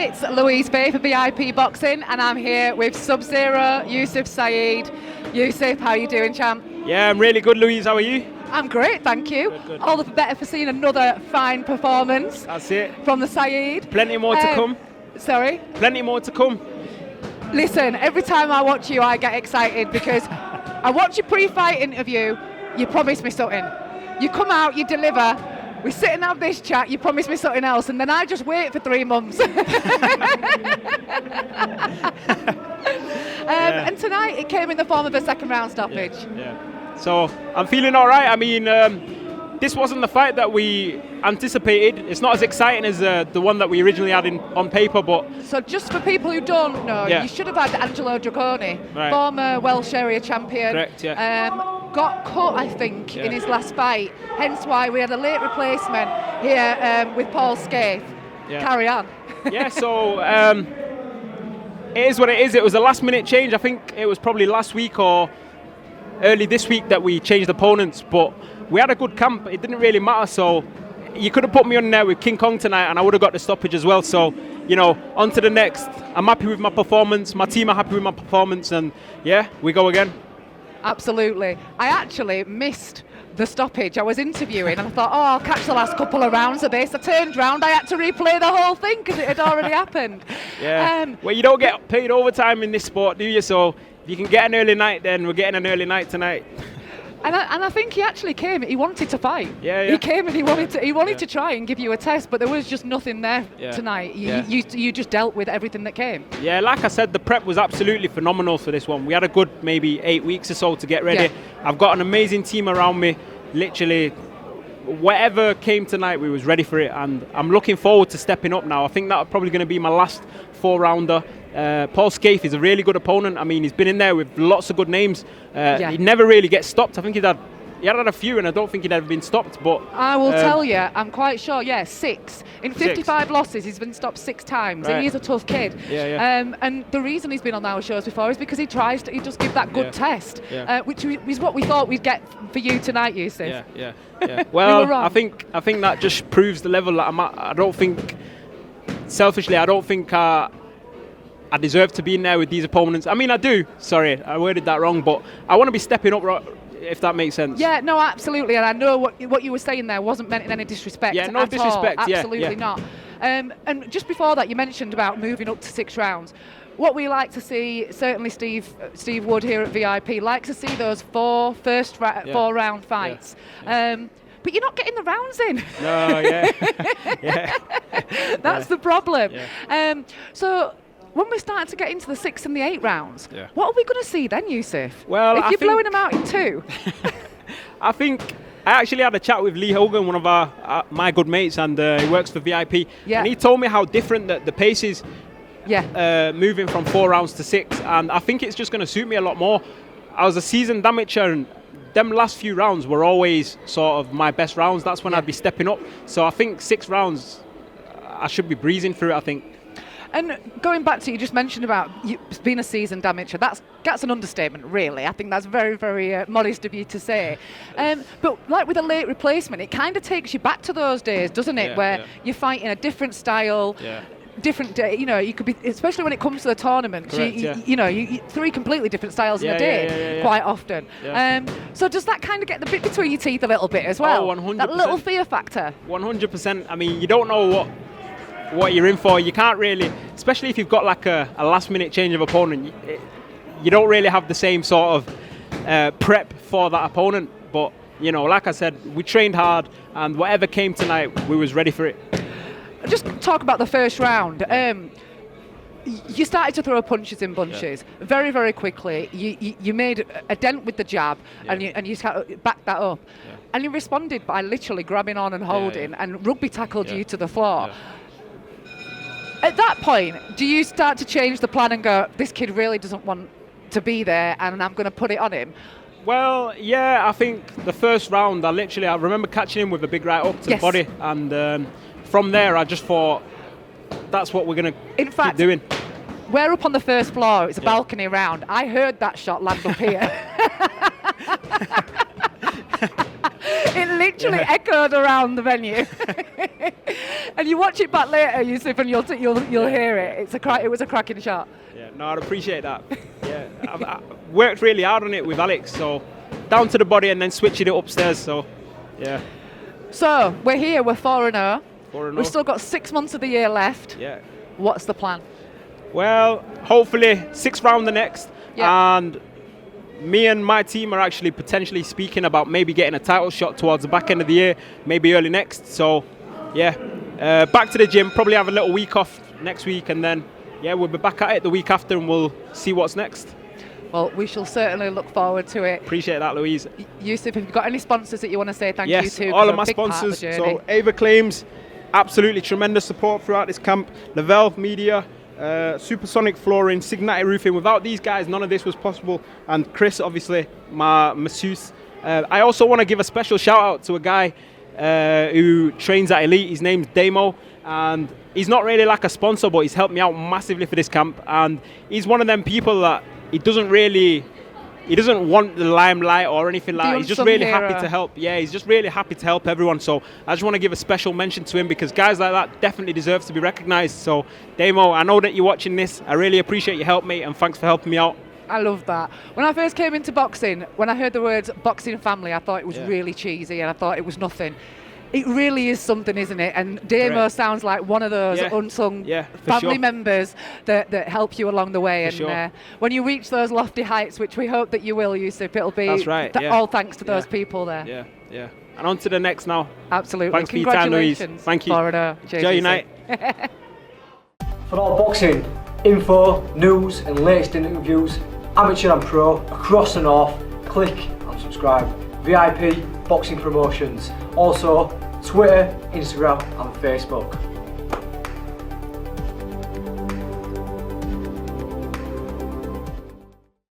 It's Louise Faye for VIP Boxing, and I'm here with Sub-Zero, Yousif Saeed. Yousif, how are you doing, champ? Yeah, I'm really good, Louise. How are you? I'm great, thank you. Good. All the better for seeing another fine performance. That's it. From the Saeed. Plenty more to come. Sorry? Plenty more to come. Listen, every time I watch you, I get excited because I watch your pre-fight interview, you promise me something. You come out, you deliver, we sit and have this chat, you promise me something else, and then I just wait for 3 months. And tonight it came in the form of a second round stoppage. Yeah. So I'm feeling all right. I mean, this wasn't the fight that we anticipated. It's not as exciting as the one that we originally had on paper, but... So just for people who don't know, you should have had Angelo Dragoni, former Welsh area champion. Correct, yeah. Got cut, I think, in his last fight. Hence why we had a late replacement here with Paul Scaife. Yeah. Carry on. Yeah, so it is what it is. It was a last-minute change. I think it was probably last week or early this week that we changed opponents, but we had a good camp. It didn't really matter, so you could have put me on there with King Kong tonight and I would have got the stoppage as well. So, you know, on to the next. I'm happy with my performance. My team are happy with my performance, and yeah, we go again. Absolutely. I actually missed the stoppage. I was interviewing and I thought, I'll catch the last couple of rounds of this. I turned round, I had to replay the whole thing because it had already happened. Yeah. Well, you don't get paid overtime in this sport, do you? So if you can get an early night, then we're getting an early night tonight. And I think he actually came. He wanted to fight. Yeah. He came and he wanted to try and give you a test, but there was just nothing there tonight. You just dealt with everything that came. Yeah, like I said, the prep was absolutely phenomenal for this one. We had a good maybe 8 weeks or so to get ready. Yeah. I've got an amazing team around me. Literally, whatever came tonight, we was ready for it, and I'm looking forward to stepping up now. I think that's probably going to be my last 4-rounder. Paul Scaife is a really good opponent. I mean, he's been in there with lots of good names. He never really gets stopped. I think he had a few, and I don't think he'd ever been stopped. But I will tell you, I'm quite sure. 6 in 55 losses. He's been stopped 6 times. Right. He's a tough kid. And the reason he's been on our shows before is because he just gives that good test, which is what we thought we'd get for you tonight, Yousif. Yeah. Well, I think that just proves the level that I'm at. I don't think, selfishly, I deserve to be in there with these opponents. I mean, I do. Sorry, I worded that wrong, but I want to be stepping up, if that makes sense. Yeah, no, absolutely. And I know what you were saying there wasn't meant in any disrespect. Yeah, no disrespect. All. Absolutely not. And just before that, you mentioned about moving up to 6 rounds. What we like to see, certainly Steve Wood here at VIP, likes to see those 4 round fights. But you're not getting the rounds in. No, That's the problem. Yeah. So when we're starting to get into the 6 and the 8 rounds, what are we going to see then, Yousif? Well, if you're blowing them out in 2. I think I actually had a chat with Lee Hogan, one of my good mates, and he works for VIP. Yeah. And he told me how different the pace is. Yeah. Moving from 4 rounds to 6, and I think it's just going to suit me a lot more. I was a seasoned amateur, and them last few rounds were always sort of my best rounds. That's when I'd be stepping up. So I think 6 rounds, I should be breezing through it, I think. And going back to you just mentioned about you being a seasoned amateur, that's an understatement, really. I think that's very, very modest of you to say. But like with a late replacement, it kind of takes you back to those days, doesn't it? Where you're fighting a different style. Yeah. Different day, you could be, especially when it comes to the tournament. Correct, you 3 completely different styles in a day, quite often. Yeah. So does that kind of get the bit between your teeth a little bit as well? Oh, 100%. That little fear factor. 100%. I mean, you don't know what you're in for. You can't really, especially if you've got like a last-minute change of opponent. You don't really have the same sort of prep for that opponent. But like I said, we trained hard, and whatever came tonight, we was ready for it. Just talk about the first round. You started to throw punches in bunches very, very quickly. You made a dent with the jab, and you backed that up. Yeah. And you responded by literally grabbing on and holding, and rugby tackled you to the floor. Yeah. At that point, do you start to change the plan and go, this kid really doesn't want to be there, and I'm going to put it on him? Well, yeah, I think the first round, I remember catching him with a big right up to the body, and from there, I just thought, that's what we're going to keep doing. We're up on the first floor. It's a balcony round. I heard that shot land up here. It literally echoed around the venue. And you watch it back later, Yousif, and you'll hear it. It was a cracking shot. Yeah, no, I'd appreciate that. Yeah, I worked really hard on it with Alex, so down to the body and then switching it upstairs. So, yeah. So we're here. We're 4-0. 4-0. We've still got 6 months of the year left. Yeah. What's the plan? Well, hopefully 6th round the next, and me and my team are actually potentially speaking about maybe getting a title shot towards the back end of the year, maybe early next. So, yeah, back to the gym. Probably have a little week off next week, and then we'll be back at it the week after, and we'll see what's next. Well, we shall certainly look forward to it. Appreciate that, Louise. Yousif, if you've got any sponsors that you want to say thank you to? Yes, all of my sponsors. So Ava Claims, absolutely tremendous support throughout this camp. Lavelle Media, Supersonic Flooring, Signati Roofing. Without these guys, none of this was possible. And Chris, obviously, my masseuse. I also want to give a special shout out to a guy who trains at Elite. His name's Damo, and he's not really like a sponsor, but he's helped me out massively for this camp. And he's one of them people that he doesn't want the limelight or anything like that. He's just really happy to help. Yeah, he's just really happy to help everyone. So I just want to give a special mention to him, because guys like that definitely deserve to be recognized. So Damo, I know that you're watching this. I really appreciate your help, mate, and thanks for helping me out. I love that. When I first came into boxing, when I heard the words boxing family, I thought it was really cheesy, and I thought it was nothing. It really is something, isn't it? And Damo sounds like one of those unsung family members that help you along the way. And when you reach those lofty heights, which we hope that you will, Yousif, it'll be all thanks to those people there. Yeah, yeah. And on to the next now. Absolutely. Thanks for your time, Louise. Thank you. Enjoy your night. For all boxing info, news and latest interviews, amateur and pro, across the north, click and subscribe. VIP Boxing Promotions. Also, Twitter, Instagram and Facebook.